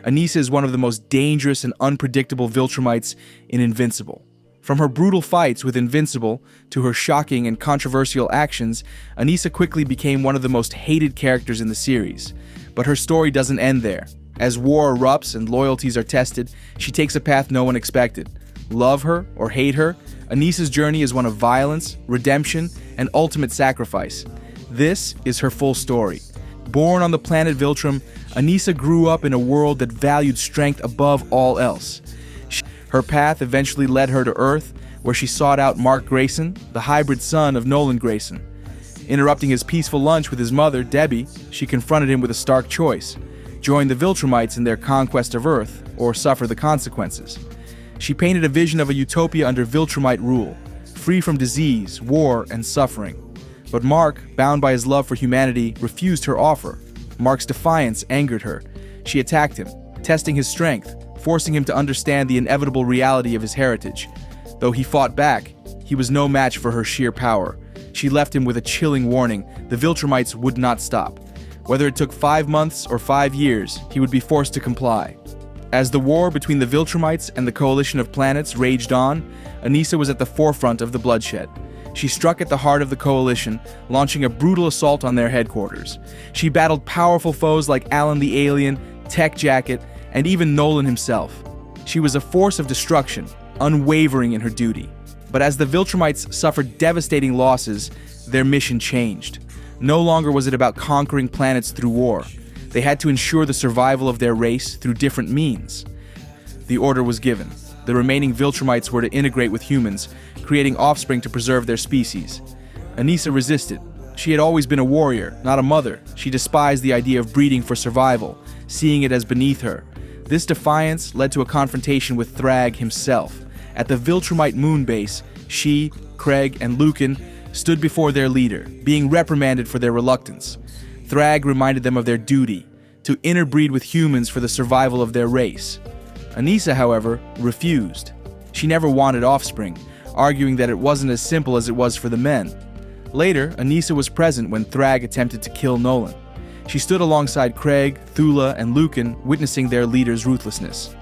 Anissa is one of the most dangerous and unpredictable Viltrumites in Invincible. From her brutal fights with Invincible to her shocking and controversial actions, Anissa quickly became one of the most hated characters in the series. But her story doesn't end there. As war erupts and loyalties are tested, she takes a path no one expected. Love her or hate her, Anissa's journey is one of violence, redemption, and ultimate sacrifice. This is her full story. Born on the planet Viltrum, Anissa grew up in a world that valued strength above all else. Her path eventually led her to Earth, where she sought out Mark Grayson, the hybrid son of Nolan Grayson. Interrupting his peaceful lunch with his mother, Debbie, she confronted him with a stark choice: join the Viltrumites in their conquest of Earth, or suffer the consequences. She painted a vision of a utopia under Viltrumite rule, free from disease, war, and suffering. But Mark, bound by his love for humanity, refused her offer. Mark's defiance angered her. She attacked him, testing his strength, forcing him to understand the inevitable reality of his heritage. Though he fought back, he was no match for her sheer power. She left him with a chilling warning: the Viltrumites would not stop. Whether it took 5 months or 5 years, he would be forced to comply. As the war between the Viltrumites and the coalition of planets raged on, Anissa was at the forefront of the bloodshed. She struck at the heart of the coalition, launching a brutal assault on their headquarters. She battled powerful foes like Alan the Alien, Tech Jacket, and even Nolan himself. She was a force of destruction, unwavering in her duty. But as the Viltrumites suffered devastating losses, their mission changed. No longer was it about conquering planets through war. They had to ensure the survival of their race through different means. The order was given. The remaining Viltrumites were to integrate with humans, creating offspring to preserve their species. Anissa resisted. She had always been a warrior, not a mother. She despised the idea of breeding for survival, seeing it as beneath her. This defiance led to a confrontation with Thrag himself. At the Viltrumite moon base, she, Craig, and Lucan stood before their leader, being reprimanded for their reluctance. Thrag reminded them of their duty, to interbreed with humans for the survival of their race. Anissa, however, refused. She never wanted offspring, arguing that it wasn't as simple as it was for the men. Later, Anissa was present when Thrag attempted to kill Nolan. She stood alongside Craig, Thula, and Lucan, witnessing their leader's ruthlessness.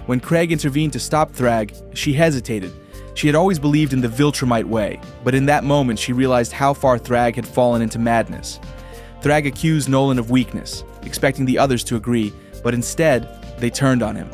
When Craig intervened to stop Thrag, she hesitated. She had always believed in the Viltrumite way, but in that moment she realized how far Thrag had fallen into madness. Thrag accused Nolan of weakness, expecting the others to agree, but instead, they turned on him.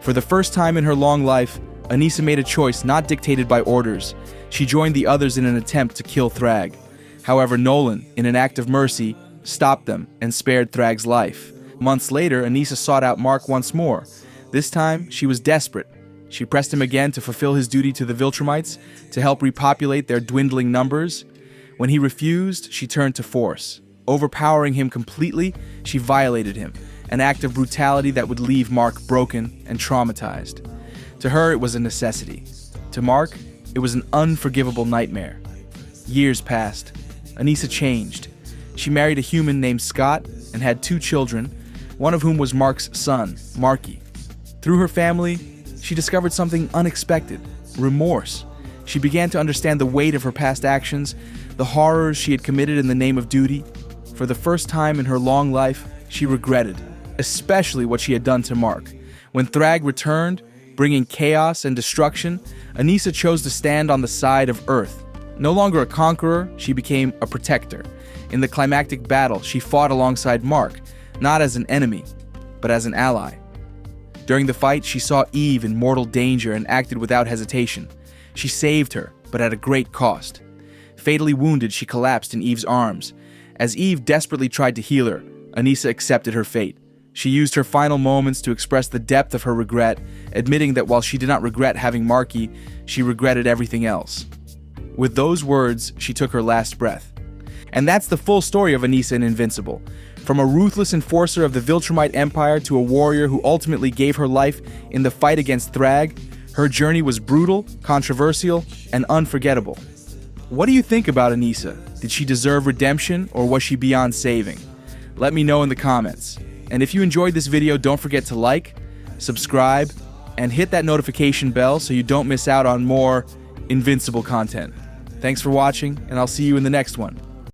For the first time in her long life, Anissa made a choice not dictated by orders. She joined the others in an attempt to kill Thrag. However, Nolan, in an act of mercy, stopped them and spared Thrag's life. Months later, Anissa sought out Mark once more. This time, she was desperate. She pressed him again to fulfill his duty to the Viltrumites, to help repopulate their dwindling numbers. When he refused, she turned to force. Overpowering him completely, she violated him, an act of brutality that would leave Mark broken and traumatized. To her, it was a necessity. To Mark, it was an unforgivable nightmare. Years passed. Anissa changed. She married a human named Scott and had 2 children, one of whom was Mark's son, Marky. Through her family, she discovered something unexpected: remorse. She began to understand the weight of her past actions, the horrors she had committed in the name of duty. For the first time in her long life, she regretted, especially what she had done to Mark. When Thrag returned, bringing chaos and destruction, Anissa chose to stand on the side of Earth. No longer a conqueror, she became a protector. In the climactic battle, she fought alongside Mark, not as an enemy, but as an ally. During the fight, she saw Eve in mortal danger and acted without hesitation. She saved her, but at a great cost. Fatally wounded, she collapsed in Eve's arms. As Eve desperately tried to heal her, Anissa accepted her fate. She used her final moments to express the depth of her regret, admitting that while she did not regret having Marky, she regretted everything else. With those words, she took her last breath. And that's the full story of Anissa in Invincible. From a ruthless enforcer of the Viltrumite Empire to a warrior who ultimately gave her life in the fight against Thrag, her journey was brutal, controversial, and unforgettable. What do you think about Anissa? Did she deserve redemption, or was she beyond saving? Let me know in the comments. And if you enjoyed this video, don't forget to like, subscribe, and hit that notification bell so you don't miss out on more Invincible content. Thanks for watching, and I'll see you in the next one.